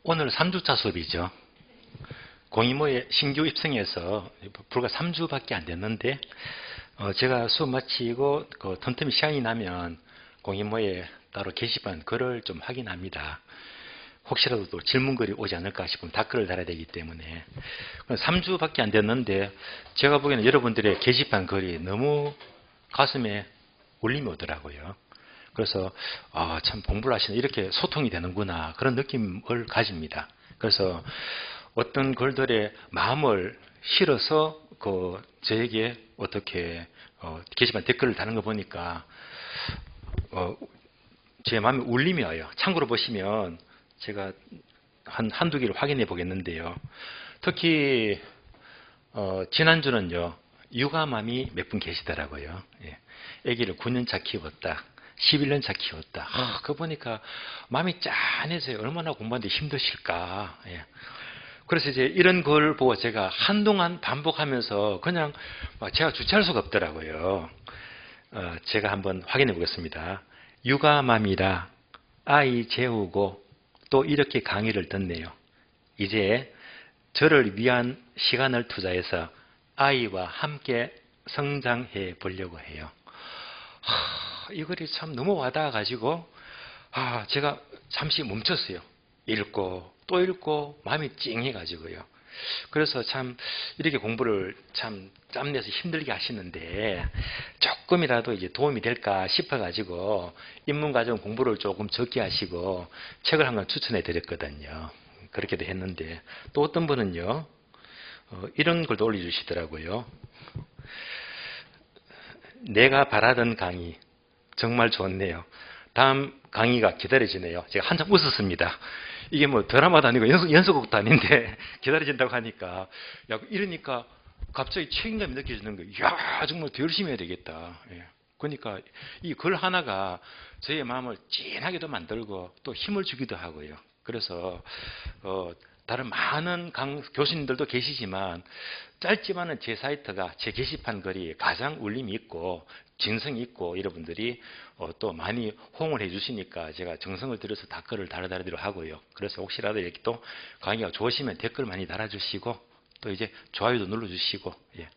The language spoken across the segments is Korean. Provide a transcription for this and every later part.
오늘 3주차 수업이죠. 공이모에 신규 입성해서 불과 3주밖에 안 됐는데 제가 수업 마치고 틈틈이 시간이 나면 공이모에 따로 게시판 글을 좀 확인합니다. 혹시라도 또 질문글이 오지 않을까 싶으면 댓글을 달아야 되기 때문에 3주밖에 안 됐는데 제가 보기에는 여러분들의 게시판 글이 너무 가슴에 울림이 오더라고요. 그래서 참 공부를 하시는 이렇게 소통이 되는구나 그런 느낌을 가집니다. 그래서 어떤 글들의 마음을 실어서 저에게 어떻게 게시판 댓글을 다는 거 보니까 제 마음에 울림이 와요. 참고로 보시면 제가 한두 개를 확인해 보겠는데요. 특히 지난주는요. 육아맘이 몇 분 계시더라고요. 예. 아기를 9년차 키웠다. 11년차 키웠다. 그거 보니까 마음이 짠해져요. 얼마나 공부하는데 힘드실까. 예. 그래서 이제 이런 걸 보고 제가 한동안 반복하면서 그냥 제가 주체할 수가 없더라고요. 제가 한번 확인해 보겠습니다. 육아맘이라 아이 재우고 또 이렇게 강의를 듣네요. 이제 저를 위한 시간을 투자해서 아이와 함께 성장해 보려고 해요. 이 글이 참 너무 와닿아가지고 제가 잠시 멈췄어요. 읽고 또 읽고 마음이 찡해가지고요. 그래서 참 이렇게 공부를 참 짬내서 힘들게 하시는데 조금이라도 이제 도움이 될까 싶어가지고 입문과정 공부를 조금 적게 하시고 책을 한 권 추천해 드렸거든요. 그렇게도 했는데 또 어떤 분은요 이런 글도 올려주시더라고요. 내가 바라던 강의 정말 좋네요. 다음 강의가 기다려지네요. 제가 한참 웃었습니다. 이게 뭐 드라마도 아니고 연속곡도 아닌데 기다려진다고 하니까 이러니까 갑자기 책임감이 느껴지는 거예요. 이야 정말 더 열심히 해야 되겠다. 예. 그러니까 이 글 하나가 저의 마음을 찐하게도 만들고 또 힘을 주기도 하고요. 그래서 다른 많은 교수님들도 계시지만 짧지만은 제 사이트가 제 게시판 글이 가장 울림이 있고 진성이 있고 여러분들이 또 많이 호응을 해주시니까 제가 정성을 들여서 댓글을 달아드리도록 하고요. 그래서 혹시라도 이렇게 또 강의가 좋으시면 댓글 많이 달아주시고 또 이제 좋아요도 눌러주시고 예.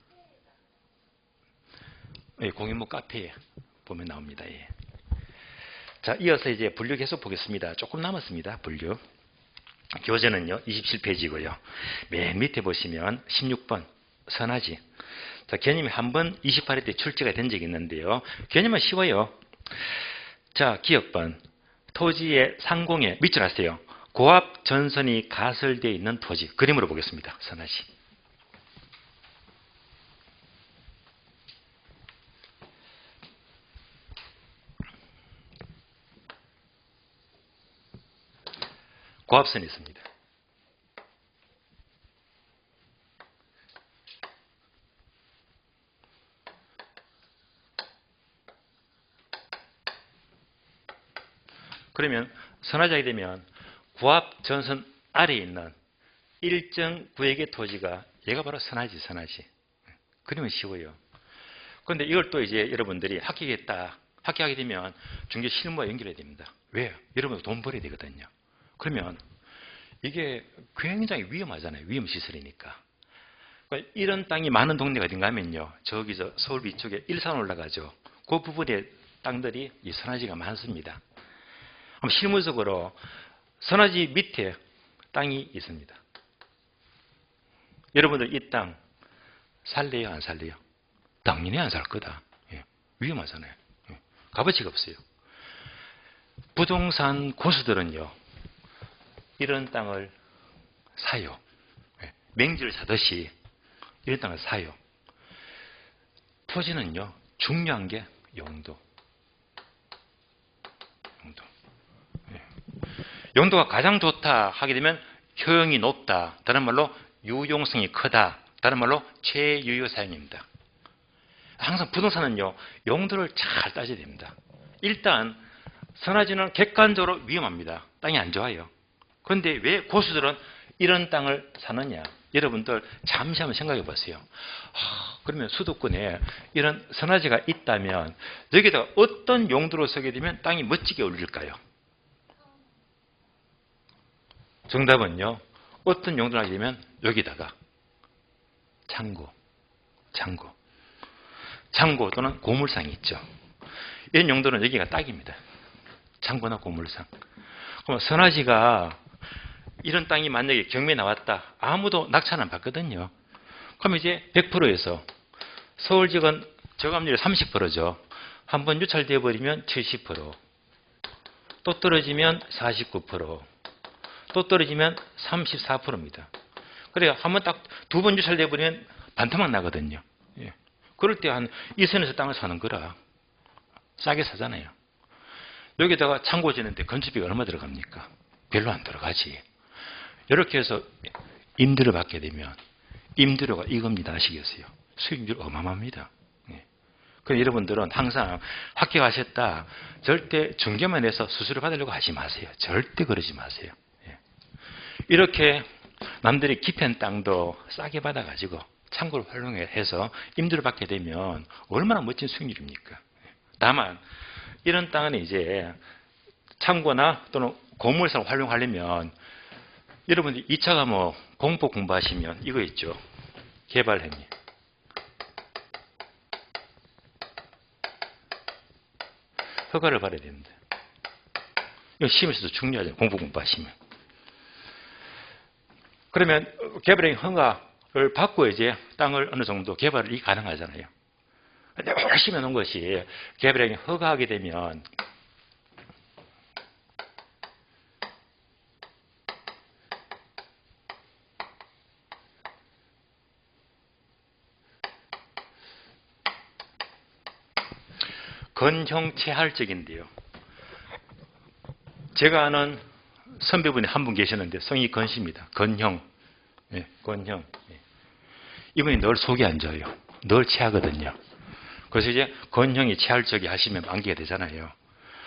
예, 공인모 카페에 보면 나옵니다. 예. 자, 이어서 이제 분류 계속 보겠습니다. 조금 남았습니다. 분류. 교재는요 27페이지고요. 맨 밑에 보시면 16번 선하지. 자, 개념이 한 번 28회 때 출제가 된 적이 있는데요. 개념은 쉬워요. 자, 기억번. 토지의 상공에 밑줄 하세요. 고압 전선이 가설되어 있는 토지. 그림으로 보겠습니다. 선하지. 고압선이 있습니다. 그러면 선하자게 되면 고압 전선 아래에 있는 일정 구역의 토지가 얘가 바로 선하지. 그러면 쉬워요. 그런데 이걸 또 이제 여러분들이 합격하게 되면 중개 실무와 연결해야 됩니다. 왜요? 여러분 돈 벌어야 되거든요. 그러면 이게 굉장히 위험하잖아요. 위험시설이니까. 그러니까 이런 땅이 많은 동네가 어딘가 하면요. 저기 서울 위쪽에 일산 올라가죠. 그 부분에 땅들이 이 선하지가 많습니다. 실무적으로 선하지 밑에 땅이 있습니다. 여러분들 이 땅 살래요? 안 살래요? 당연히 안 살 거다. 예. 위험하잖아요. 예. 값어치가 없어요. 부동산 고수들은요. 이런 땅을 사요. 예. 맹지를 사듯이 이런 땅을 사요. 토지는요. 중요한 게 용도. 예. 용도가 가장 좋다 하게 되면 효용이 높다. 다른 말로 유용성이 크다. 다른 말로 최유효 사용입니다. 항상 부동산은요. 용도를 잘 따져야 됩니다. 일단 선하지는 객관적으로 위험합니다. 땅이 안 좋아요. 그런데 왜 고수들은 이런 땅을 사느냐. 여러분들 잠시 한번 생각해 보세요. 그러면 수도권에 이런 선하지가 있다면 여기다가 어떤 용도로 쓰게 되면 땅이 멋지게 올릴까요? 정답은요. 어떤 용도를 하게 되면 여기다가 창고 또는 고물상이 있죠. 이런 용도는 여기가 딱입니다. 창고나 고물상. 그럼 선화지가 이런 땅이 만약에 경매에 나왔다. 아무도 낙찰 안 받거든요. 그럼 이제 100%에서 서울지역은 저감률이 30%죠. 한번 유찰되어 버리면 70%, 또 떨어지면 49%, 또 떨어지면 34%입니다. 그래요. 한번 딱 두 번 유찰되어 버리면 반토막 나거든요. 예. 그럴 때 한 2선에서 땅을 사는 거라 싸게 사잖아요. 여기다가 창고 짓는데 건축비가 얼마 들어갑니까? 별로 안 들어가지. 이렇게 해서 임대를 받게 되면 임대료가 이겁니다. 아시겠어요? 수익률 어마어마합니다. 예. 그래서 여러분들은 항상 합격하셨다. 절대 중개만 해서 수수료 받으려고 하지 마세요. 절대 그러지 마세요. 예. 이렇게 남들이 기펜 땅도 싸게 받아가지고 창고를 활용해서 임대를 받게 되면 얼마나 멋진 수익률입니까? 다만 이런 땅은 이제 창고나 또는 고물상을 활용하려면 여러분들이 2차 과목 공법 공부하시면 이거 있죠. 개발행위. 허가를 받아야 됩니다. 이거 시험에서도 중요하죠. 공법 공부하시면. 그러면 개발행위 허가를 받고 이제 땅을 어느 정도 개발이 가능하잖아요. 근데 열심히 해놓은 것이 개발행위 허가하게 되면 건형 체할적인데요. 제가 아는 선배분이 한 분 계셨는데 성이 건씨입니다. 건형. 예, 건형. 예. 이분이 늘 속이 안 좋아요. 늘 체하거든요. 그래서 이제 건형이 체할적이 하시면 만기가 되잖아요.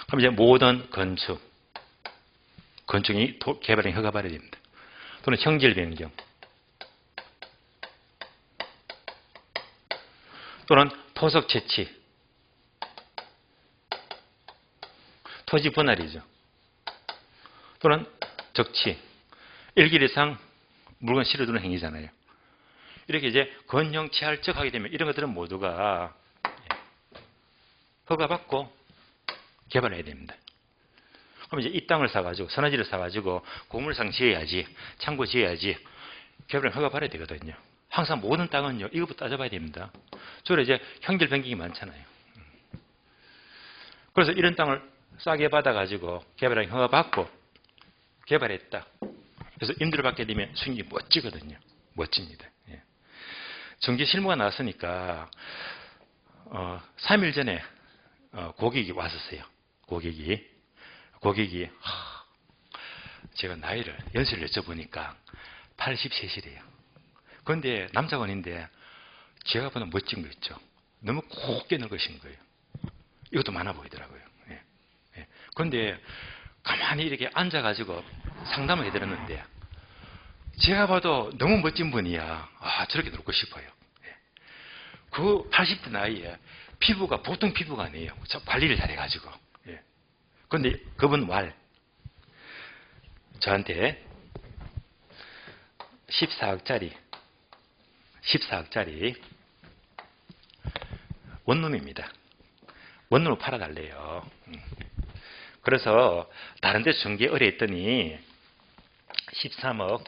그럼 이제 모든 건축이 개발행위 허가 받아야 됩니다. 또는 형질 변경. 또는 토석 채취. 토지 분할이죠. 또는 적치. 1길 이상 물건 실어두는 행위잖아요. 이렇게 이제 건형 체할적 하게 되면 이런 것들은 모두가 허가받고 개발해야 됩니다. 그럼 이제 이 땅을 사가지고 선화지를 사가지고 고물상 지어야지, 창고 지어야지 개발을 허가받아야 되거든요. 항상 모든 땅은요 이것부터 따져봐야 됩니다. 주로 이제 형질 변경이 많잖아요. 그래서 이런 땅을 싸게 받아가지고 개발행위 허가받고 개발했다. 그래서 임대를 받게 되면 수익이 멋지거든요. 멋집니다. 예. 정기 실무가 나왔으니까 3일 전에 고객이 왔었어요. 고객이 제가 나이를 연세를 여쭤보니까 83이래요. 그런데 남자원인데 제가 보는 멋진 거 있죠. 너무 곱게 늙으신 거예요. 이것도 많아 보이더라고요. 예. 예. 그런데 가만히 이렇게 앉아가지고 상담을 해드렸는데 제가 봐도 너무 멋진 분이야. 저렇게 늙고 싶어요. 예. 그 80대 나이에 피부가 보통 피부가 아니에요. 관리를 잘해가지고. 예. 그런데 그분 저한테 14억짜리 원룸입니다. 원룸으로 팔아달래요. 그래서 다른 데서 전기에 의뢰했더니 13억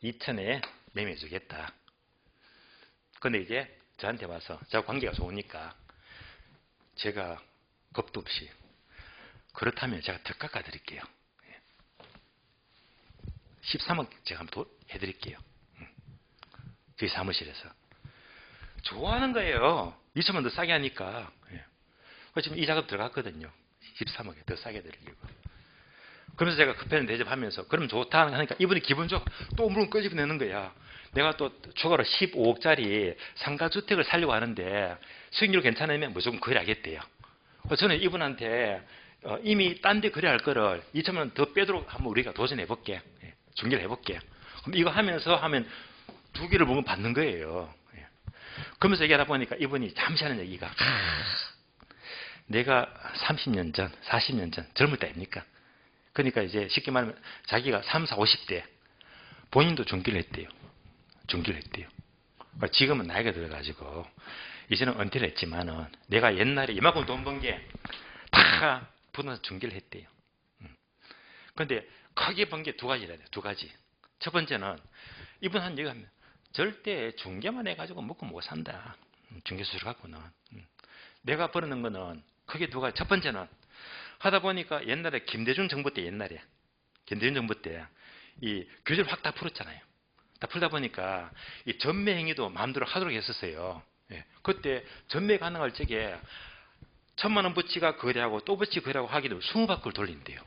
2천에 매매해주겠다. 근데 이제 저한테 와서 저하고 관계가 좋으니까 제가 겁도 없이 그렇다면 제가 더 깎아드릴게요. 13억 제가 한번 해드릴게요. 저희 사무실에서. 좋아하는 거예요. 2천만 더 싸게 하니까. 지금 이 작업 들어갔거든요. 13억에 더 싸게 드리려고. 그러면서 제가 급해는 대접하면서 그러면 좋다 하니까 이분이 기분 좋고 또 물건 끄집어내는 거야. 내가 또 추가로 15억짜리 상가주택을 살려고 하는데 수익률 괜찮으면 무조건 거래하겠대요. 저는 이분한테 이미 딴 데 거래할 거를 2천만 원 더 빼도록 한번 우리가 도전해볼게. 중개를 해볼게. 그럼 이거 하면 두 개를 보면 받는 거예요. 그러면서 얘기하다 보니까 이분이 잠시 하는 얘기가 내가 30년 전, 40년 전 젊을 때입니까? 그러니까 이제 쉽게 말하면 자기가 3, 4, 50대 본인도 중기를 했대요. 중기를 했대요. 지금은 나이가 들어가지고 이제는 은퇴를 했지만은 내가 옛날에 이만큼 돈 번 게 다 부동산 중개를 했대요. 그런데 크게 번 게 두 가지라 돼요. 두 가지. 첫 번째는 이분 한 얘기 하면 절대 중개만 해가지고 먹고 못 산다. 중개수술 갖고는. 내가 벌어놓은 거는 크게 두 가지. 첫 번째는 하다 보니까 옛날에 김대중 정부 때 김대중 정부 때 이 규제를 확 다 풀었잖아요. 다 풀다 보니까 이 전매 행위도 마음대로 하도록 했었어요. 예. 그때 전매 가능할 적에 1,000만 원 부치가 거래하고 또 부치 거래하고 하기도 20바퀴를 돌린대요.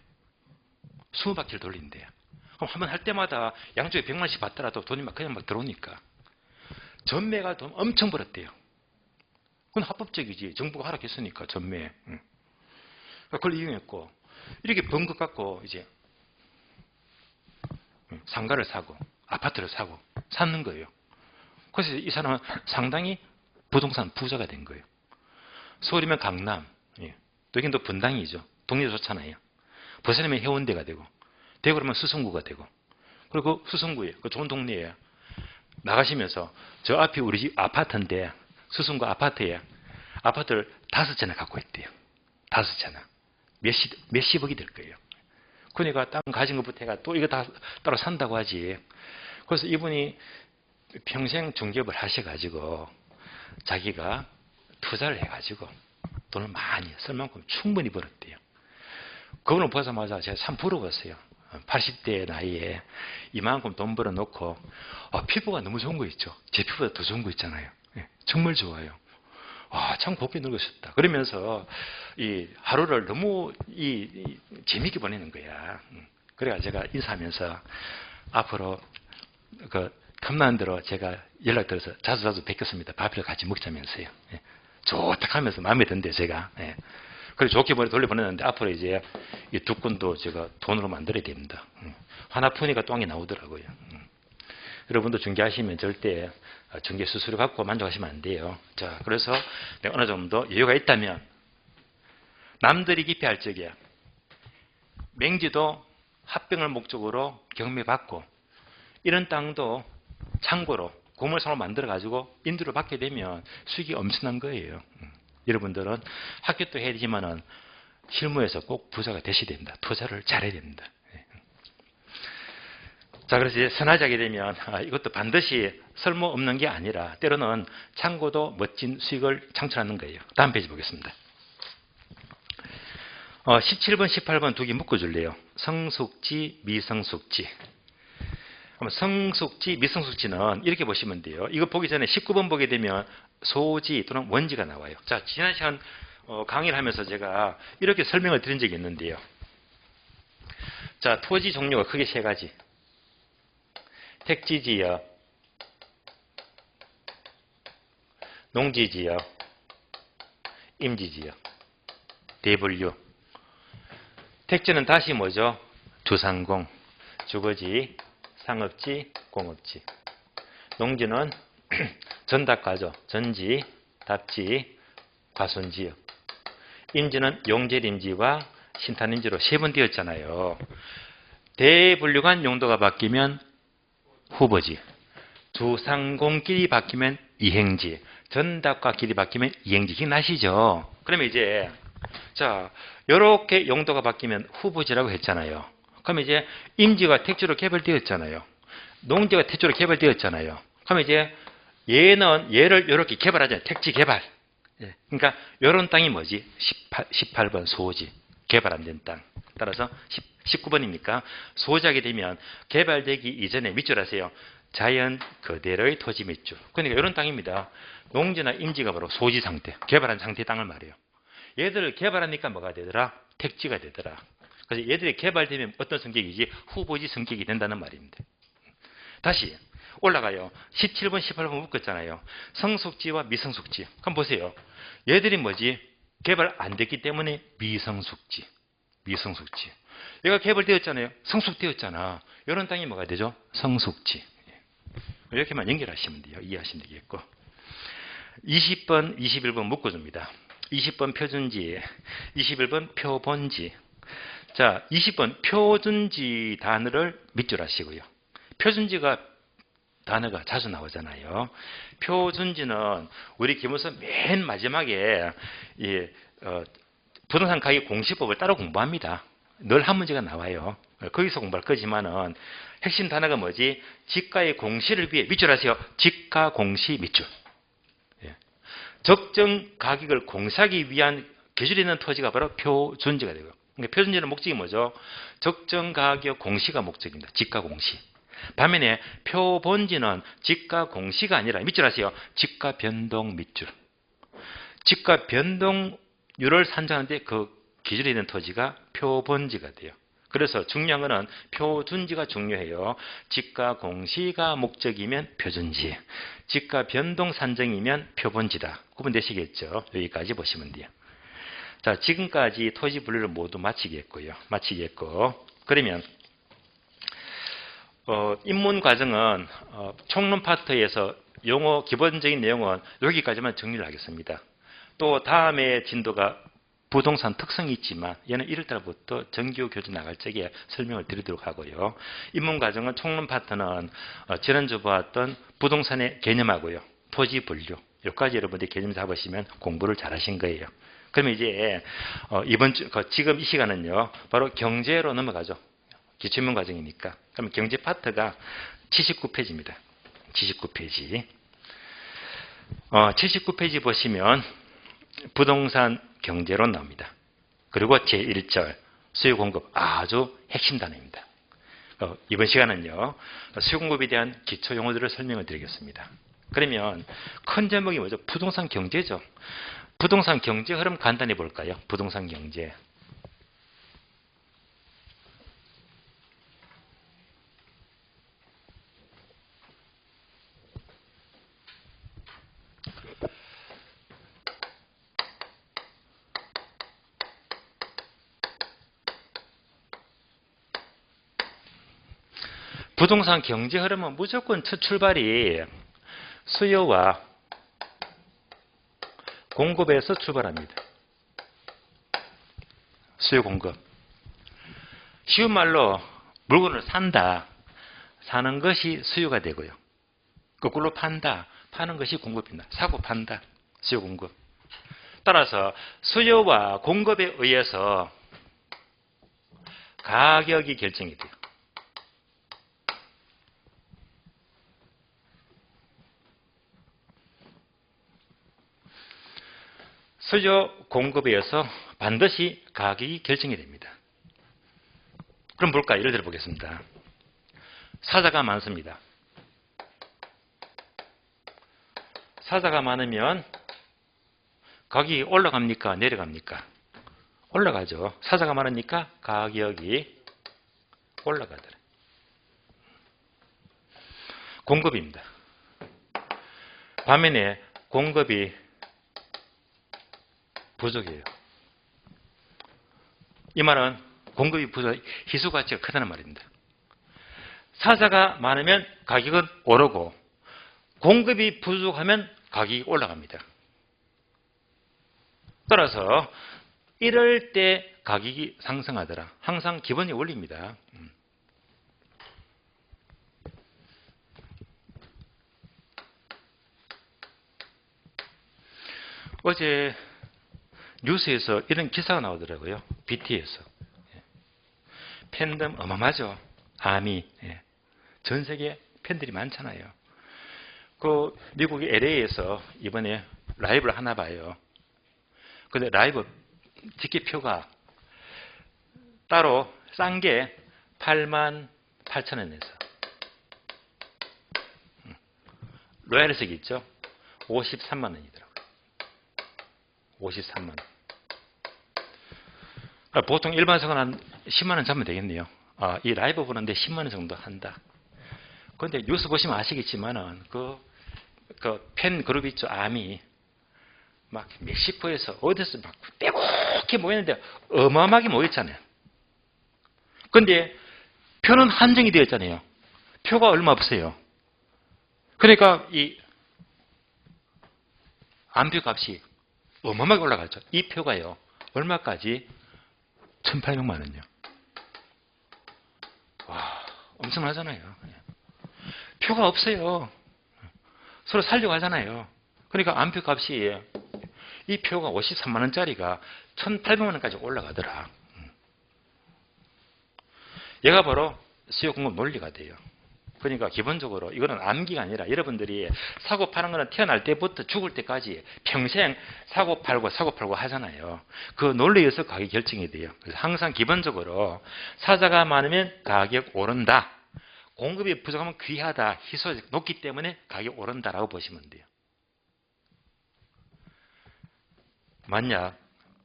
20바퀴를 돌린대요. 그럼 한 번 할 때마다 양쪽에 100만씩 받더라도 돈이 막 그냥 막 들어오니까 전매가 돈 엄청 벌었대요. 그건 합법적이지. 정부가 허락했으니까 전매. 그걸 이용했고 이렇게 번 것 갖고 이제 상가를 사고 아파트를 사고 사는 거예요. 그래서 이 사람은 상당히 부동산 부자가 된 거예요. 서울이면 강남, 여긴 또 분당이죠. 동네도 좋잖아요. 부산이면 해운대가 되고, 대구라면 수성구가 되고, 그리고 수성구에 그 좋은 동네에 나가시면서 저 앞이 우리 집 아파트인데 수성구 아파트에 아파트를 5채나 갖고 있대요. 5채나. 몇십억이 될 거예요. 그러니까 땅 가진 것부터 해가 또 이거 다 따로 산다고 하지. 그래서 이분이 평생 중개업을 하셔가지고 자기가 투자를 해가지고 돈을 많이 쓸 만큼 충분히 벌었대요. 그분을 보자마자 제가 참 부러웠어요. 80대 나이에 이만큼 돈 벌어놓고 피부가 너무 좋은 거 있죠. 제 피부보다 더 좋은 거 있잖아요. 정말 좋아요. 참 곱게 늙으셨다. 그러면서 이 하루를 너무 재미있게 보내는 거야. 그래가 제가 인사하면서 앞으로 그 틈나는 대로 제가 연락드려서 자주 뵙겠습니다. 밥을 같이 먹자면서요. 좋다 하면서 마음에 든대요, 제가. 그래서 좋게 돌려보냈는데 앞으로 이제 이 두 건도 제가 돈으로 만들어야 됩니다. 하나 푸니까 똥이 나오더라고요. 여러분도 중개하시면 절대 중개 수수료 갖고 만족하시면 안 돼요. 자, 그래서 내가 어느 정도 여유가 있다면 남들이 기피할 적에 맹지도 합병을 목적으로 경매받고 이런 땅도 창고로 고물상으로 만들어가지고 인도를 받게 되면 수익이 엄청난 거예요. 여러분들은 학교도 해야 되지만은 실무에서 꼭 부자가 되셔야 됩니다. 투자를 잘해야 됩니다. 자, 그래서 이제 선하지 하게 되면 이것도 반드시 쓸모없는 게 아니라 때로는 창고도 멋진 수익을 창출하는 거예요. 다음 페이지 보겠습니다. 17번, 18번 두 개 묶어줄래요. 성숙지, 미성숙지. 성숙지, 미성숙지는 이렇게 보시면 돼요. 이거 보기 전에 19번 보게 되면 소지 또는 원지가 나와요. 자, 지난 시간 강의를 하면서 제가 이렇게 설명을 드린 적이 있는데요. 자, 토지 종류가 크게 세 가지. 택지지역, 농지지역, 임지지역, 대분류. 택지는 다시 뭐죠? 주상공, 주거지, 상업지, 공업지. 농지는 전답과죠. 전지, 답지, 과손지역. 임지는 용제림지와 신탄임지로 세 번 되었잖아요. 대분류간 용도가 바뀌면 후보지. 주상공끼리 바뀌면 이행지. 전답과 길이 바뀌면 이행지. 기억나시죠? 그러면 이제 자, 요렇게 용도가 바뀌면 후보지라고 했잖아요. 그럼 이제 임지가 택지로 개발되었잖아요. 농지가 택지로 개발되었잖아요. 그럼 이제 얘를 이렇게 개발하잖아요. 택지 개발. 그러니까 요런 땅이 뭐지? 18번 소지. 개발 안 된 땅. 따라서 19번이니까 소지하게 되면 개발되기 이전에 밑줄 하세요. 자연 그대로의 토지 밑줄. 그러니까 이런 땅입니다. 농지나 임지가 바로 소지 상태, 개발한 상태의 땅을 말해요. 얘들을 개발하니까 뭐가 되더라? 택지가 되더라. 그래서 얘들이 개발되면 어떤 성격이지? 후보지 성격이 된다는 말입니다. 다시 올라가요. 17번, 18번 묶었잖아요. 성숙지와 미성숙지. 그럼 보세요. 얘들이 뭐지? 개발 안 됐기 때문에 미성숙지. 미성숙지. 얘가 개발되었잖아요. 성숙되었잖아. 이런 땅이 뭐가 되죠? 성숙지. 이렇게만 연결하시면 돼요. 이해하시면 되겠고. 20번, 21번 묶어줍니다. 20번 표준지, 21번 표본지. 자, 20번 표준지 단어를 밑줄 하시고요. 표준지가 단어가 자주 나오잖아요. 표준지는 우리 기본서 맨 마지막에 부동산 가격 공시법을 따로 공부합니다. 늘 한 문제가 나와요. 거기서 공부할 거지만은 핵심 단어가 뭐지? 지가의 공시를 위해 밑줄 하세요. 지가 공시 밑줄. 예. 적정 가격을 공시하기 위한 기준이 있는 토지가 바로 표준지가 되고요. 그러니까 표준지는 목적이 뭐죠? 적정 가격 공시가 목적입니다. 지가 공시. 반면에 표본지는 지가 공시가 아니라 밑줄 하세요. 지가 변동 밑줄. 지가 변동률을 산정하는데 그 기준이 있는 토지가 표본지가 돼요. 그래서 중요한 거는 표준지가 중요해요. 지가 공시가 목적이면 표준지, 지가 변동 산정이면 표본지다. 구분되시겠죠? 여기까지 보시면 돼요. 자, 지금까지 토지 분류를 모두 마치겠고, 그러면 입문 과정은 총론 파트에서 용어 기본적인 내용은 여기까지만 정리를 하겠습니다. 또 다음에 진도가 부동산 특성이 있지만 얘는 1월달부터 정규 교재 나갈 적에 설명을 드리도록 하고요. 입문 과정은 총론 파트는 지난주 보았던 부동산의 개념하고요. 토지 분류. 여기까지 여러분들이 개념 잡으시면 공부를 잘 하신 거예요. 그러면 이제 지금 이 시간은요. 바로 경제로 넘어가죠. 기초입문 과정이니까. 그럼 경제 파트가 79페이지입니다. 79페이지. 79페이지 보시면 부동산 경제론 나옵니다. 그리고 제1절 수요 공급 아주 핵심 단어입니다. 이번 시간은요. 수요 공급에 대한 기초 용어들을 설명을 드리겠습니다. 그러면 큰 제목이 뭐죠? 부동산 경제죠. 부동산 경제 흐름 간단히 볼까요? 부동산 경제. 부동산 경제 흐름은 무조건 첫 출발이 수요와 공급에서 출발합니다. 수요 공급. 쉬운 말로 물건을 산다. 사는 것이 수요가 되고요. 거꾸로 판다. 파는 것이 공급입니다. 사고 판다. 수요 공급. 따라서 수요와 공급에 의해서 가격이 결정이 돼요. 수요 공급에 의해서 반드시 가격이 결정이 됩니다. 그럼 볼까요? 예를 들어 보겠습니다. 사자가 많습니다. 사자가 많으면 가격이 올라갑니까? 내려갑니까? 올라가죠. 사자가 많으니까 가격이 올라가더라. 공급입니다. 반면에 공급이 부족이에요. 이 말은 공급이 부족, 희소 가치가 크다는 말입니다. 사자가 많으면 가격은 오르고 공급이 부족하면 가격이 올라갑니다. 따라서 이럴 때 가격이 상승하더라. 항상 기본이 원리입니다. 어제 뉴스에서 이런 기사가 나오더라고요. BT에서. 팬덤 어마어마하죠. 아미. 전 세계 팬들이 많잖아요. 그 미국의 LA에서 이번에 라이브를 하나 봐요. 근데 라이브 티켓표가 따로 싼 게 88,000원에서 로얄석이 있죠. 53만 원이더라고요. 53만 원. 보통 일반석은 한 10만 원 잡으면 되겠네요. 이 라이브 보는데 10만 원 정도 한다. 그런데 뉴스 보시면 아시겠지만은 그 팬 그룹 있죠. 아미. 막 멕시코에서 어디서 막 빼곡히 모였는데 어마어마하게 모였잖아요. 그런데 표는 한정이 되어 있잖아요. 표가 얼마 없어요. 그러니까 이 안표 값이 어마어마하게 올라갔죠. 이 표가요. 얼마까지? 1,800만 원이요. 단순하잖아요. 표가 없어요. 서로 살려고 하잖아요. 그러니까 안표 값이 이 표가 53만 원짜리가 1,800만 원까지 올라가더라. 얘가 바로 수요 공급 논리가 돼요. 그러니까 기본적으로 이거는 암기가 아니라 여러분들이 사고 파는 거는 태어날 때부터 죽을 때까지 평생 사고 팔고 하잖아요. 그 논리에 의해서 가격이 결정이 돼요. 그래서 항상 기본적으로 사자가 많으면 가격 오른다. 공급이 부족하면 귀하다. 희소가 높기 때문에 가격이 오른다라고 보시면 돼요. 만약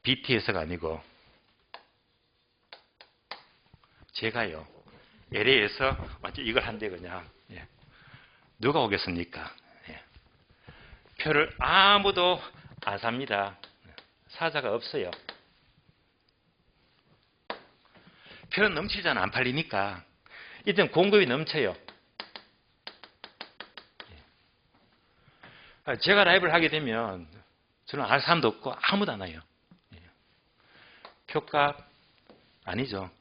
BTS가 아니고 제가요. LA에서 완전 이걸 한대 그냥. 누가 오겠습니까? 표를 아무도 안 삽니다. 사자가 없어요. 표는 넘치잖아. 안 팔리니까. 이때는 공급이 넘쳐요. 제가 라이브를 하게 되면 저는 알 사람도 없고 아무도 안 와요. 표값 아니죠.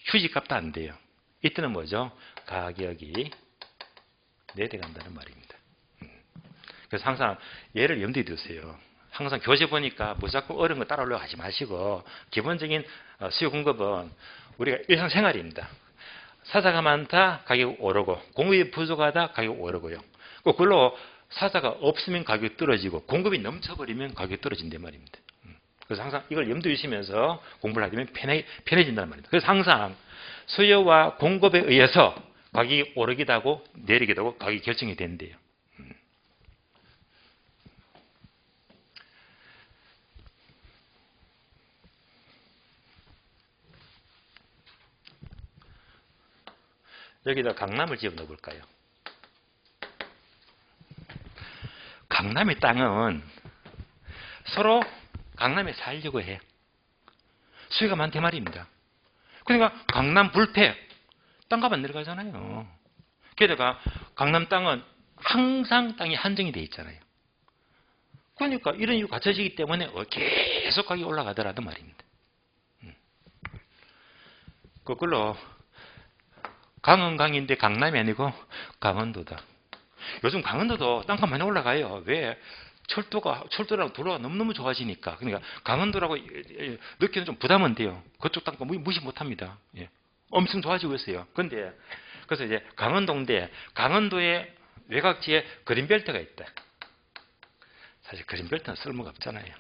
휴지값도 안 돼요. 이때는 뭐죠? 가격이 내려간다는 말입니다. 그래서 항상 얘를 염두에 두세요. 항상 교재 보니까 무조건 어려운 거 따라오려고 하지 마시고 기본적인 수요 공급은 우리가 일상생활입니다. 사자가 많다 가격이 오르고 공급이 부족하다 가격이 오르고요. 그걸로 사자가 없으면 가격이 떨어지고 공급이 넘쳐버리면 가격이 떨어진단 말입니다. 그래서 항상 이걸 염두에 두시면서 공부를 하게 되면 편해진다는 말입니다. 그래서 항상 수요와 공급에 의해서 가격이 오르기도 하고 내리기도 하고 가격이 결정이 된대요. 여기다 강남을 집어넣어 볼까요? 강남의 땅은 서로 강남에 살려고 해. 수요가 많대 말입니다. 그러니까 강남 불패 땅값 안 내려가잖아요. 게다가 강남 땅은 항상 땅이 한정이 돼 있잖아요. 그러니까 이런 이유 갖춰지기 때문에 계속 가격이 올라가더라도 말입니다. 거꾸로 강원강인데 강남이 아니고 강원도다. 요즘 강원도도 땅값 많이 올라가요. 왜? 철도랑 도로가 너무너무 좋아지니까. 그러니까 강원도라고 느끼는 좀 부담은 돼요. 그쪽 땅값 무시 못합니다. 엄청 좋아지고 있어요. 그래서 이제 강원도인데 강원도의 외곽지에 그린벨트가 있다. 사실 그린벨트는 쓸모가 없잖아요.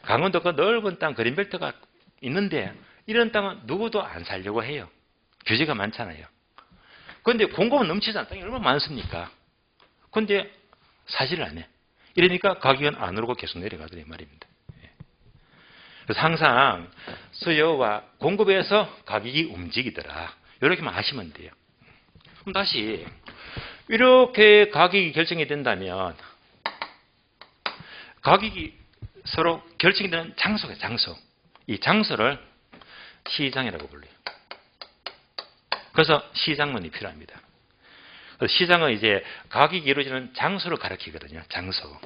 강원도 그 넓은 땅 그린벨트가 있는데 이런 땅은 누구도 안 살려고 해요. 규제가 많잖아요. 그런데 공급은 넘치잖아. 땅이 얼마나 많습니까? 그런데 사실을 안 해. 이러니까 가격은 안 오르고 계속 내려가더니 말입니다. 그래서 항상 수요와 공급에서 가격이 움직이더라. 이렇게만 아시면 돼요. 그럼 다시 이렇게 가격이 결정이 된다면 가격이 서로 결정이 되는 장소가 장소. 이 장소를 시장이라고 불러요. 그래서 시장론이 필요합니다. 시장은 이제 가격이 이루어지는 장소를 가리키거든요. 장소.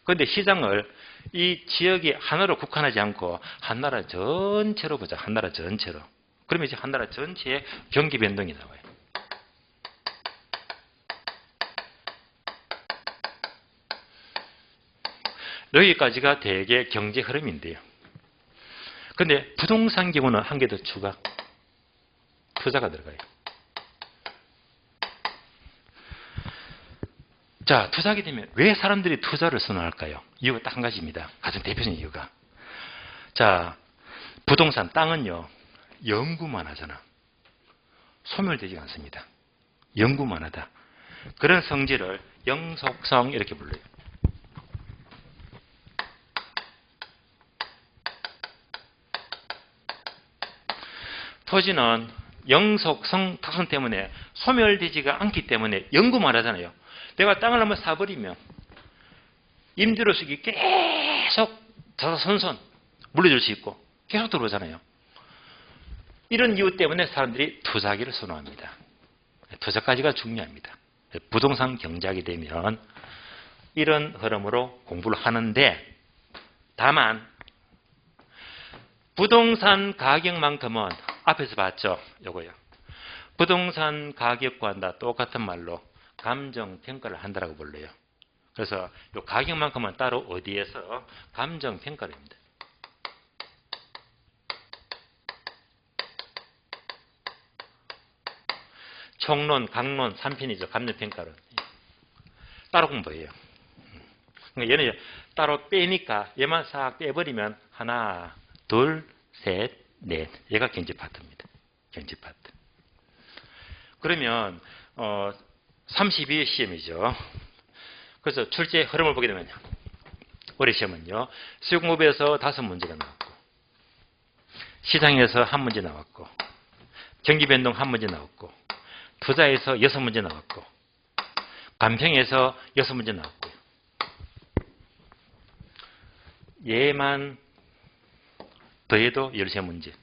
그런데 시장을 이 지역이 하나로 국한하지 않고 한 나라 전체로 보자. 한 나라 전체로. 그러면 이제 한 나라 전체의 경기 변동이 나와요. 여기까지가 대개 경제 흐름인데요. 그런데 부동산 경우는 한 개 더 추가. 투자가 들어가요. 자, 투자하게 되면 왜 사람들이 투자를 선호할까요? 이유가 딱 한 가지입니다. 가장 대표적인 이유가. 자, 부동산 땅은요. 연구만 하잖아. 소멸되지 않습니다. 연구만 하다. 그런 성질을 영속성 이렇게 불러요. 토지는 영속성 특성 때문에 소멸되지가 않기 때문에 연구만 하잖아요. 내가 땅을 한번 사버리면 임대료 수익이 계속 자자손손 물려줄 수 있고 계속 들어오잖아요. 이런 이유 때문에 사람들이 투자하기를 선호합니다. 투자까지가 중요합니다. 부동산 경제하게 되면 이런 흐름으로 공부를 하는데 다만 부동산 가격만큼은 앞에서 봤죠? 요거요. 부동산 가격 구한다. 똑같은 말로 감정 평가를 한다라고 불러요. 그래서 요 가격만큼은 따로 어디에서 감정 평가를 합니다. 총론, 강론, 3편이죠. 감정 평가론. 따로 공부해요. 그러니까 얘는 따로 빼니까 얘만 싹 빼버리면 하나, 둘, 셋, 넷. 얘가 경제 파트입니다. 경제 파트. 그러면 32회 시험이죠. 그래서 출제 흐름을 보게 되면요. 올해 시험은요. 수요공급에서 5문제가 나왔고 시장에서 1문제 나왔고 경기변동 1문제 나왔고 투자에서 6문제 나왔고 간평에서 6문제 나왔고요. 얘만 더해도 13문제.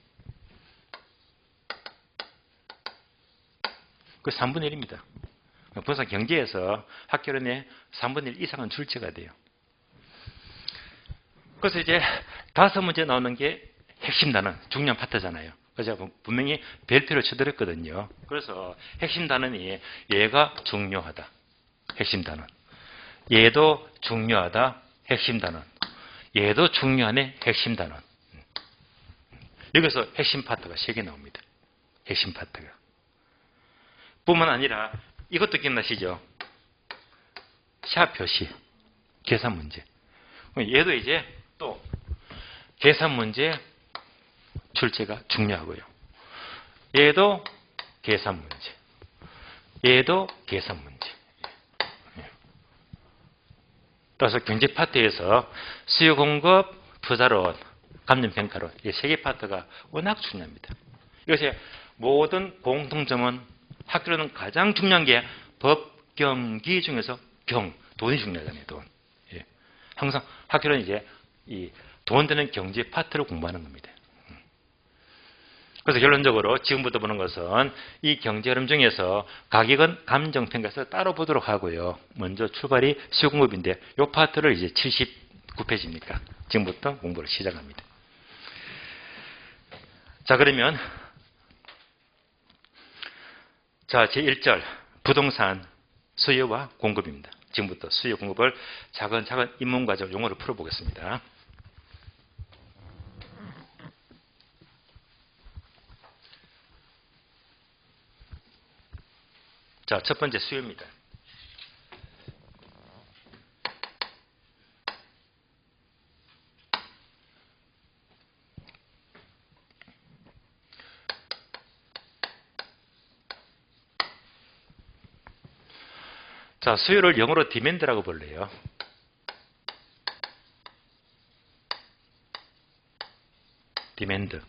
그 3분의 1입니다. 부동산 경제에서 학교론의 3분의 1 이상은 출제가 돼요. 그래서 이제 5문제 나오는 게 핵심 단원, 중요한 파트잖아요. 그래서 제가 분명히 별표를 쳐드렸거든요. 그래서 핵심 단원이 얘가 중요하다. 핵심 단원. 얘도 중요하다. 핵심 단원. 얘도 중요하네. 핵심 단원. 여기서 핵심 파트가 3개 나옵니다. 핵심 파트가. 뿐만 아니라 이것도 기억나시죠? 샵 표시. 계산 문제. 얘도 이제 또 계산 문제 출제가 중요하고요. 얘도 계산 문제. 얘도 계산 문제. 따라서 경제 파트에서 수요 공급, 투자론, 감정평가론 이 3개 파트가 워낙 중요합니다. 이것의 모든 공통점은 학교로는 가장 중요한 게 법, 경기 중에서 돈이 중요하잖아요. 돈. 예. 항상 학교는 이제 이 돈 되는 경제 파트를 공부하는 겁니다. 그래서 결론적으로 지금부터 보는 것은 이 경제 흐름 중에서 가격은 감정평가에서 따로 보도록 하고요. 먼저 출발이 수요공급인데 이 파트를 이제 79페이지입니까? 지금부터 공부를 시작합니다. 자, 그러면 자, 제1절 부동산 수요와 공급입니다. 지금부터 수요 공급을 차근차근 입문과정 용어를 풀어보겠습니다. 자, 첫 번째 수요입니다. 자, 수요를 영어로 디맨드라고 불러요. 디맨드.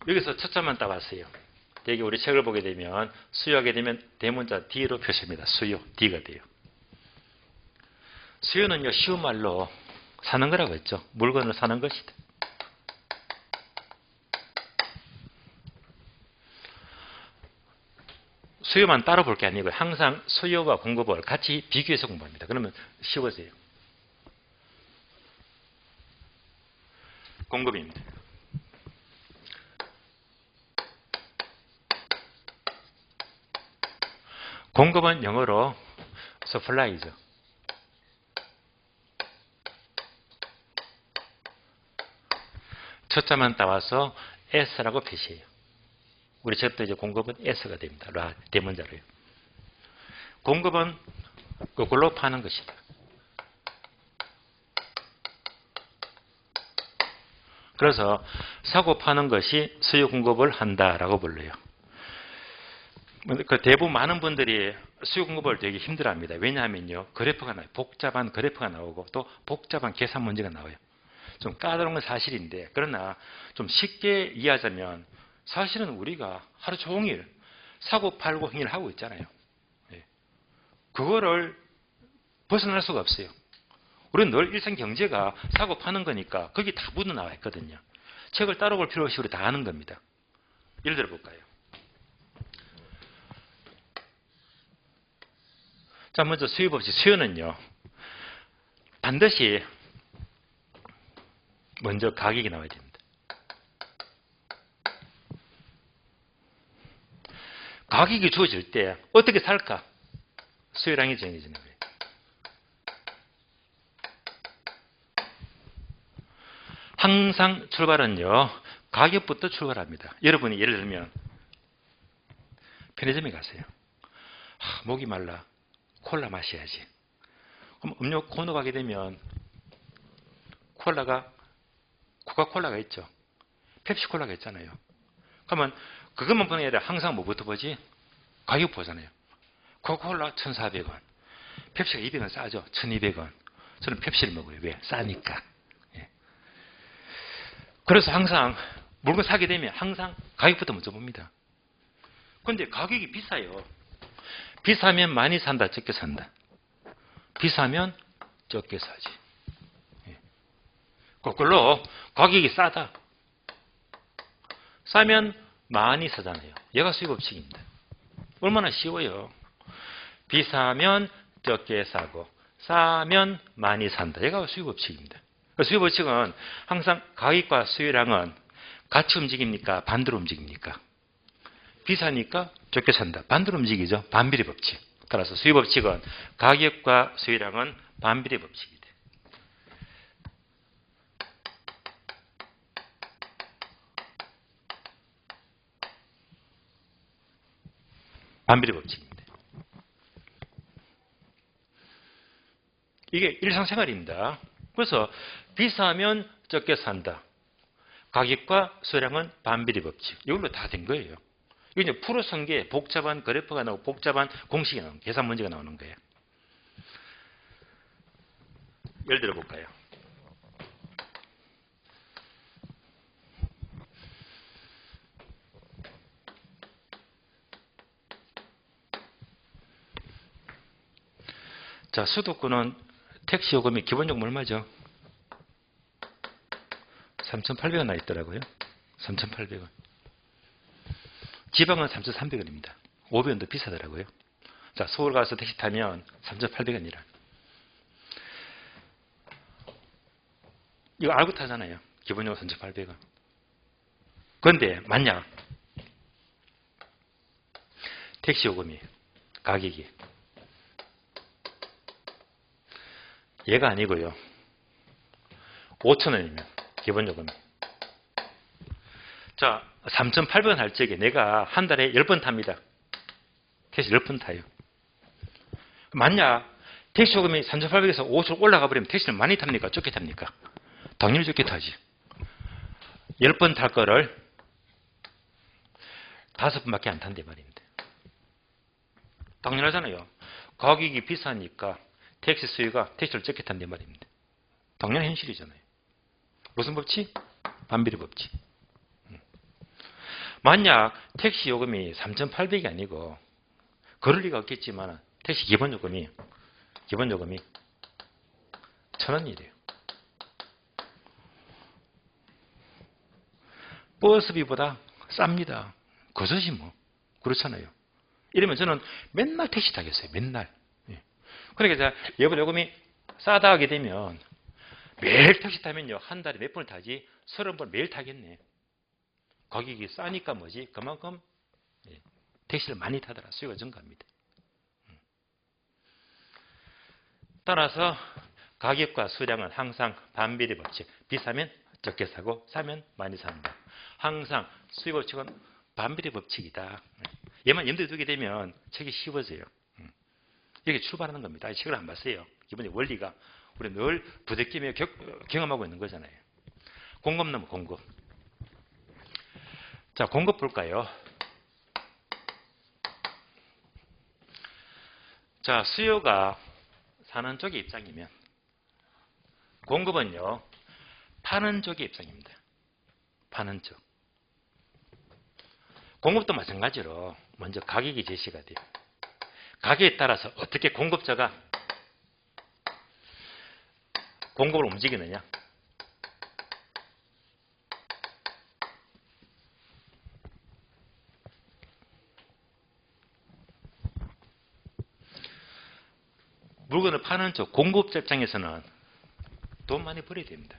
여기서 첫 자만 따봤어요. 여기 우리 책을 보게 되면 수요하게 되면 대문자 D로 표시합니다. 수요, D가 돼요. 수요는요, 쉬운 말로 사는 거라고 했죠. 물건을 사는 것이다. 수요만 따로 볼 게 아니고 항상 수요와 공급을 같이 비교해서 공부합니다. 그러면 쉬워져요. 공급입니다. 공급은 영어로 supply죠. 첫 자만 따와서 S라고 표시해요. 우리 책도 이제 공급은 S가 됩니다. 대문자로요. 공급은 그걸로 파는 것이다. 그래서 사고 파는 것이 수요 공급을 한다라고 불러요. 그 대부분 많은 분들이 수요 공급을 되게 힘들어합니다. 왜냐하면요, 그래프가 나와요. 복잡한 그래프가 나오고 또 복잡한 계산 문제가 나와요. 좀 까다로운 건 사실인데, 그러나 좀 쉽게 이해하자면 사실은 우리가 하루 종일 사고 팔고 행위를 하고 있잖아요. 그거를 벗어날 수가 없어요. 우리는 늘 일상 경제가 사고 파는 거니까 거기 다 묻어 나와 있거든요. 책을 따로 볼 필요 없이 우리 다 아는 겁니다. 예를 들어 볼까요? 자, 먼저 수요법칙. 수요는요, 반드시 먼저 가격이 나와야 됩니다. 가격이 주어질 때 어떻게 살까? 수요량이 정해지는 거예요. 항상 출발은요, 가격부터 출발합니다. 여러분이 예를 들면 편의점에 가세요. 목이 말라. 콜라 마셔야지. 그럼 음료 코너 가게 되면 코카콜라가 있죠. 펩시콜라가 있잖아요. 그러면 그것만 보는 게 아니라 항상 뭐부터 보지? 가격 보잖아요. 코카콜라 1,400원. 펩시가 200원 싸죠. 1,200원. 저는 펩시를 먹어요. 왜? 싸니까. 예. 그래서 항상 물건 사게 되면 항상 가격부터 먼저 봅니다. 그런데 가격이 비싸요. 비싸면 많이 산다, 적게 산다. 비싸면 적게 사지. 예. 거꾸로 가격이 싸다. 싸면 많이 사잖아요. 얘가 수요법칙입니다. 얼마나 쉬워요. 비싸면 적게 사고 싸면 많이 산다. 얘가 수요법칙입니다. 수요법칙은 항상 가격과 수요량은 같이 움직입니까? 반대로 움직입니까? 비싸니까 적게 산다. 반대로 움직이죠. 반비례 법칙. 따라서 수요법칙은 가격과 수요량은 반비례 법칙이다. 반비례 법칙입니다. 이게 일상생활입니다. 그래서 비싸면 적게 산다. 가격과 수요량은 반비례 법칙. 이걸로 다 된 거예요. 이거 이제 풀어 쓴 게 복잡한 그래프가 나오고 복잡한 공식이 나오는 계산 문제가 나오는 거예요. 예를 들어 볼까요? 자, 수도권은 택시 요금이 기본 요금 얼마죠? 3,800원 나 있더라고요. 3,800원. 지방은 3,300원입니다. 500원 더 비싸더라고요. 자, 서울 가서 택시 타면 3,800원이라. 이거 알고 타잖아요. 기본 요금 3,800원. 그런데 만약 택시 요금이 가격이 얘가 아니고요. 5,000원이면 기본 요금이. 자, 3,800원 할 적에 내가 한 달에 10번 탑니다. 택시 10번 타요. 만약 택시 요금이 3,800에서 5,000원 올라가 버리면 택시를 많이 탑니까? 적게 탑니까? 당연히 적게 타지. 10번 탈 거를 5번밖에 안 탄대 말입니다. 당연하잖아요. 가격이 비싸니까 택시 수요가 택시를 적게 탄대 말입니다. 당연한 현실이잖아요. 무슨 법칙? 반비례 법칙. 만약 택시 요금이 3,800이 아니고 그럴 리가 없겠지만 택시 기본 요금이 1,000원이래요. 버스비보다 쌉니다. 그것이 뭐 그렇잖아요. 이러면 저는 맨날 택시 타겠어요. 맨날. 그러니까 여분 요금이 싸다 하게 되면 매일 택시 타면요. 한 달에 몇 번을 타지? 30번 매일 타겠네. 가격이 싸니까 뭐지? 그만큼 택시를 많이 타더라. 수요가 증가합니다. 따라서 가격과 수량은 항상 반비례 법칙. 비싸면 적게 사고 싸면 많이 산다. 항상 수요 법칙은 반비례 법칙이다. 얘만 염두에 두게 되면 책이 쉬워져요. 이렇게 출발하는 겁니다. 책을 안 봤어요. 기본적인 원리가 우리 늘 부대끼며 경험하고 있는 거잖아요. 공급 넘어 공급. 자, 공급 볼까요? 자, 수요가 사는 쪽의 입장이면 공급은요, 파는 쪽의 입장입니다. 파는 쪽. 공급도 마찬가지로 먼저 가격이 제시가 돼요. 가격에 따라서 어떻게 공급자가 공급을 움직이느냐. 물건을 파는 쪽 공급자 입장에서는 돈 많이 벌어야 됩니다.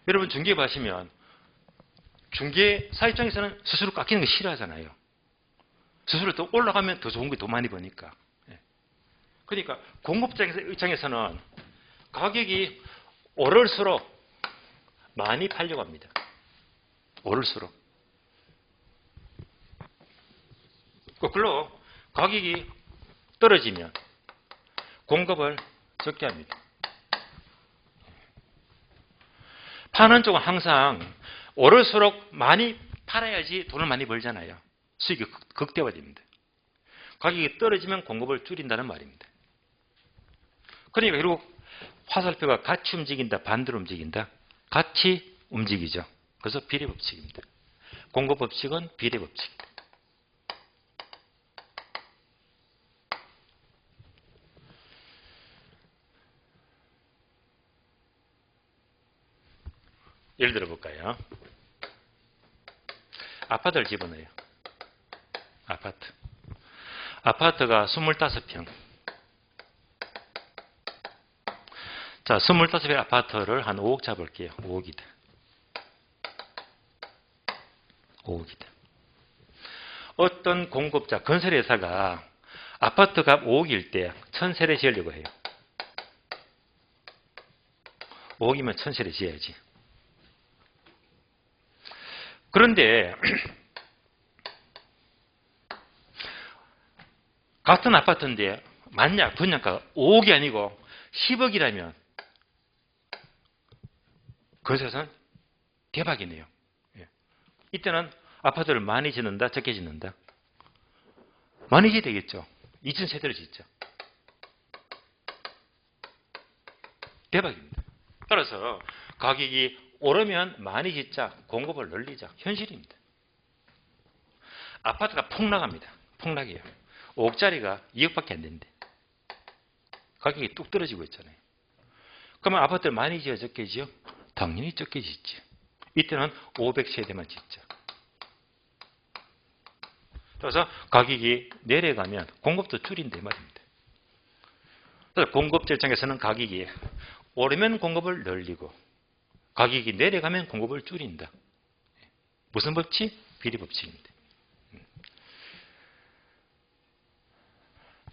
여러분 중개업 하시면 중개사 입장에서는 스스로 깎이는 거 싫어하잖아요. 수수료 더 올라가면 더 좋은 게 더 많이 버니까. 예. 그러니까 공급자 입장에서는 가격이 오를수록 많이 팔려고 합니다. 오를수록. 거꾸로 가격이 떨어지면 공급을 적게 합니다. 파는 쪽은 항상 오를수록 많이 팔아야지 돈을 많이 벌잖아요. 수익이 극대화됩니다. 가격이 떨어지면 공급을 줄인다는 말입니다. 그러니까 결국 화살표가 같이 움직인다, 반대로 움직인다? 같이 움직이죠. 그래서 비례법칙입니다. 공급법칙은 비례법칙입니다. 예를 들어 볼까요? 아파트를 집어넣어요. 아파트가 25평. 자, 25평 아파트를 한 5억 잡을게요. 5억이다. 5억이다. 어떤 공급자, 건설회사가 아파트 값 5억일 때 1000세대 지으려고 해요. 5억이면 1000세대 지어야지. 그런데 같은 아파트인데 만약 분양가가 5억이 아니고 10억이라면 그것에서는 대박이네요. 예. 이때는 아파트를 많이 짓는다, 적게 짓는다? 많이 짓야 되겠죠. 2000세대를 짓죠. 대박입니다. 따라서 가격이 오르면 많이 짓자, 공급을 늘리자. 현실입니다. 아파트가 폭락합니다. 폭락이에요. 5억짜리가 2억밖에 안 되는데 가격이 뚝 떨어지고 있잖아요. 그러면 아파트를 많이 지어 적게 지어? 당연히 적게 짓죠. 이때는 500세대만 짓죠. 그래서 가격이 내려가면 공급도 줄인다 말입니다. 그래서 공급자 입장에서는 가격이 오르면 공급을 늘리고 가격이 내려가면 공급을 줄인다. 무슨 법칙? 비례법칙입니다.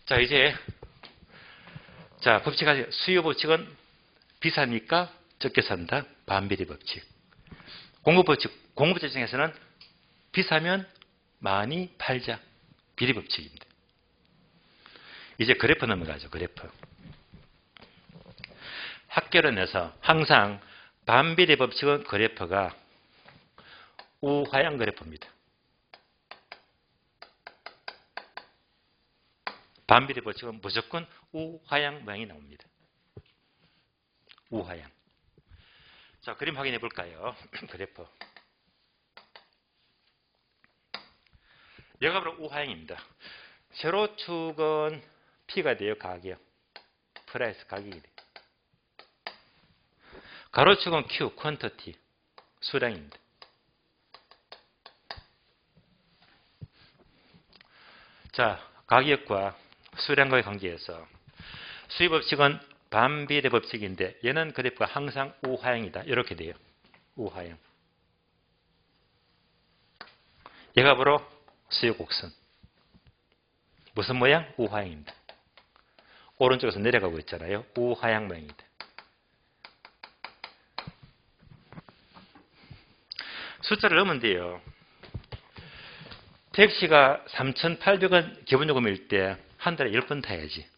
자, 이제 법칙 수요 법칙은 비싸니까 적게 산다. 반비례 법칙. 공급 법칙. 공급자 입장에서는 비싸면 많이 팔자. 비례 법칙입니다. 이제 그래프 넘어가죠. 그래프. 학개론에서 항상 반비례 법칙은 그래프가 우하향 그래프입니다. 반비례 법칙은 무조건 우하향 모양이 나옵니다. 우하향. 자, 그림 확인해 볼까요? 그래프. 여가부로 우하향입니다. 세로축은 P가 돼요. 가격. 프라이스 가격이 돼요. 가로축은 Q, 퀀터티, 수량입니다. 자, 가격과 수량과의 관계에서 수요법칙은 반비례 법칙인데 얘는 그래프가 항상 우하향이다. 이렇게 돼요. 우하향. 얘가 바로 수요곡선. 무슨 모양? 우하향입니다. 오른쪽에서 내려가고 있잖아요. 우하향 모양입니다. 숫자를 넣으면 돼요. 택시가 3,800원 기본요금일 때 한 달에 10번 타야지.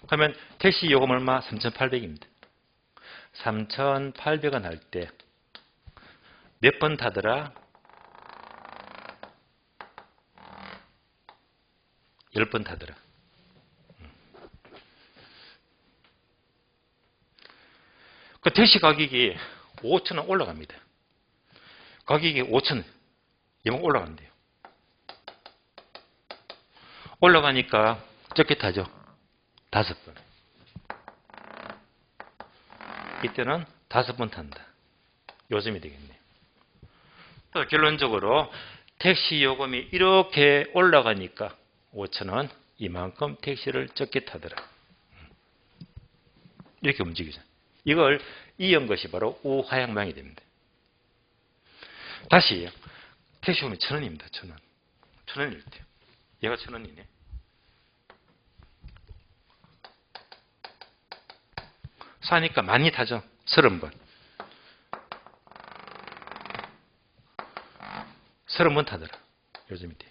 그러면 택시 요금 얼마? 3,800입니다. 3,800원 할 때 몇 번 타더라? 10번 타더라. 그 택시 가격이 5,000원 올라갑니다. 가격이 5,000원 이만 올라간대요. 올라가니까 적게 타죠. 5번. 이때는 5번 탄다. 요즘이 되겠네요. 결론적으로 택시 요금이 이렇게 올라가니까 5,000원 이만큼 택시를 적게 타더라. 이렇게 움직이죠. 이걸 이은 것이 바로 우하향 모양이 됩니다. 다시 택시 요금이 1,000원입니다. 1,000원. 1,000원일 때. 얘가 1,000원이네. 사니까 많이 타죠. 30번. 30번 타더라. 요즘 때.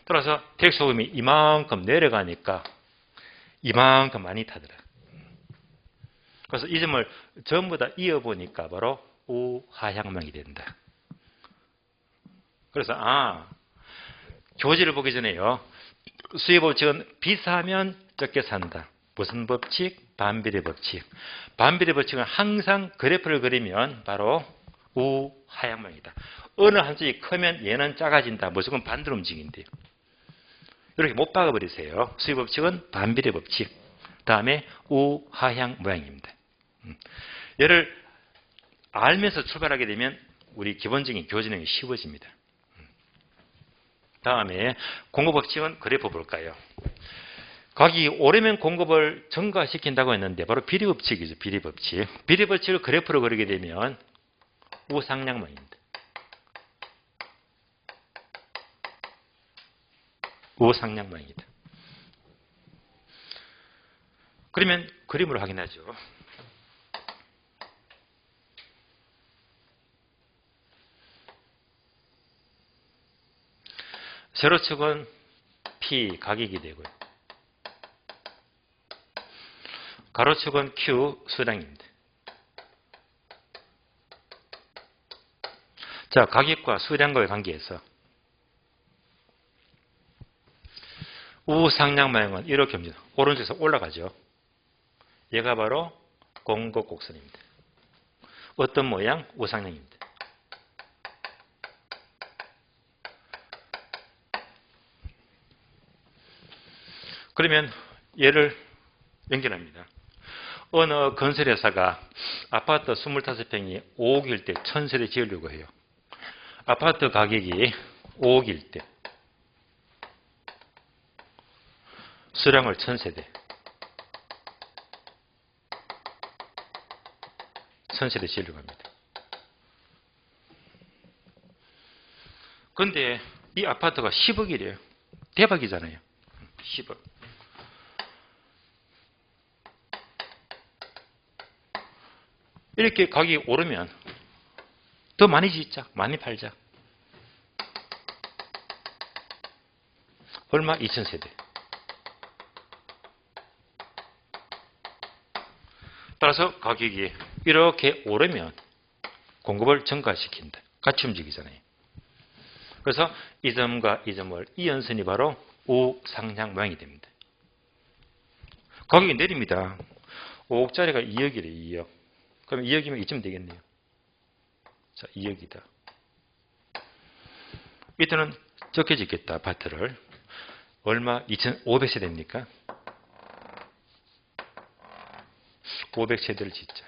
따라서 택시요금이 이만큼 내려가니까 이만큼 많이 타더라. 그래서 이 점을 전부 다 이어보니까 바로 우하향망이 된다. 그래서 교지를 보기 전에요. 수요법칙은 비싸면 적게 산다. 무슨 법칙? 반비례 법칙. 반비례 법칙은 항상 그래프를 그리면 바로 우하향망이다. 어느 한쪽이 크면 얘는 작아진다. 무조건 반대로 움직인대요. 이렇게 못 박아버리세요. 수요법칙은 반비례 법칙. 다음에 우하향 모양입니다. 얘를 알면서 출발하게 되면 우리 기본적인 교진행이 쉬워집니다. 다음에 공급법칙은 그래프 볼까요? 가격이 오르면 공급을 증가시킨다고 했는데 바로 비례법칙이죠. 비례법칙. 비례법칙을 그래프로 그리게 되면 우상향망입니다. 우상향망이다. 그러면 그림으로 확인하죠. 세로축은 P 가격이 되고요. 가로축은 Q 수량입니다. 자, 가격과 수량과의 관계에서 우상향망은 이렇게 옵니다. 오른쪽에서 올라가죠. 얘가 바로 공급곡선입니다. 어떤 모양? 우상향입니다. 그러면 얘를 연결합니다. 어느 건설회사가 아파트 25평이 5억일 때 1,000세대 지으려고 해요. 아파트 가격이 5억일 때 수량을 1,000세대 1,000세대 지으려고 합니다. 그런데 이 아파트가 10억이래요. 대박이잖아요. 10억. 이렇게 가격이 오르면 더 많이 짓자. 많이 팔자. 얼마? 2,000세대. 따라서 가격이 이렇게 오르면 공급을 증가시킨다. 같이 움직이잖아요. 그래서 이 점과 이 점을 이 연선이 바로 우상향 모양이 됩니다. 가격이 내립니다. 5억짜리가 2억이래. 2억. 그럼 2억이면 이쯤 되겠네요. 자, 2억이다. 이때는 적게 짓겠다. 아파트를. 얼마? 2,500세대입니까? 500세대를 짓자.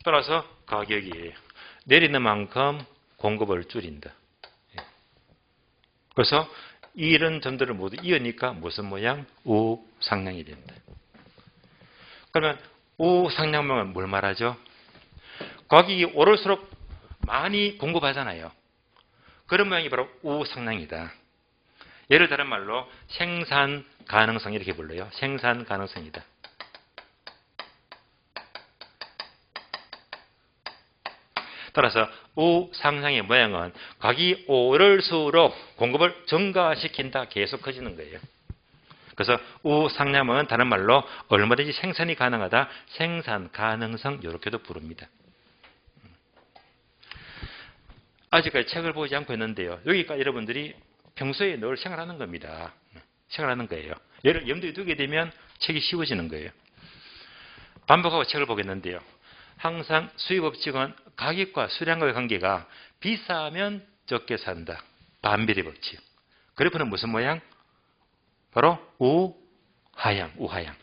따라서 가격이 내리는 만큼 공급을 줄인다. 그래서 이런 점들을 모두 이으니까 무슨 모양? 우상향이 된다. 그러면 우상향망은 뭘 말하죠? 가격이 오를수록 많이 공급하잖아요. 그런 모양이 바로 우상향이다. 예를 다른 말로 생산 가능성 이렇게 불러요. 생산 가능성이다. 따라서 우상향의 모양은 가격이 오를수록 공급을 증가시킨다. 계속 커지는 거예요. 그래서 우상향은 다른 말로 얼마든지 생산이 가능하다. 생산 가능성 이렇게도 부릅니다. 아직까지 책을 보지 않고 있는데요. 여기까지 여러분들이 평소에 늘 생활하는 겁니다. 생활하는 거예요. 얘를 염두에 두게 되면 책이 쉬워지는 거예요. 반복하고 책을 보겠는데요. 항상 수요법칙은 가격과 수량과의 관계가 비싸면 적게 산다. 반비례 법칙. 그래프는 무슨 모양? 바로 우하향, 우하향.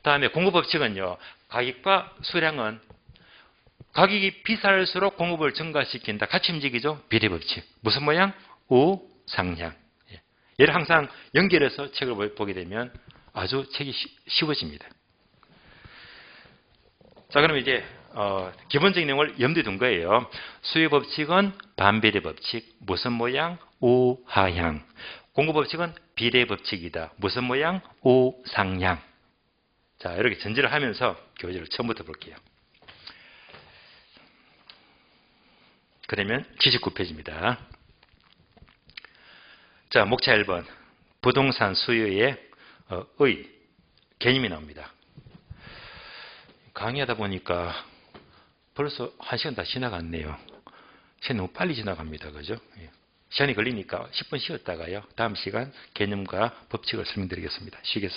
다음에 공급법칙은요. 가격과 수량은 가격이 비쌀수록 공급을 증가시킨다. 같이 움직이죠. 비례법칙. 무슨 모양? 우상향. 얘를 항상 연결해서 책을 보게 되면 아주 책이 쉬워집니다. 자, 그럼 이제 기본적인 내용을 염두에 둔 거예요. 수요법칙은 반비례 법칙. 무슨 모양? 우하향. 공급법칙은 비례법칙이다. 무슨 모양? 우상향. 자, 이렇게 전제를 하면서 교재를 처음부터 볼게요. 그러면 79페이지입니다. 자, 목차 1번. 부동산 수요의 의 개념이 나옵니다. 강의하다 보니까 벌써 1시간 다 지나갔네요. 시간이 너무 빨리 지나갑니다. 그죠? 시간이 걸리니까 10분 쉬었다가요. 다음 시간 개념과 법칙을 설명드리겠습니다. 쉬겠습니다.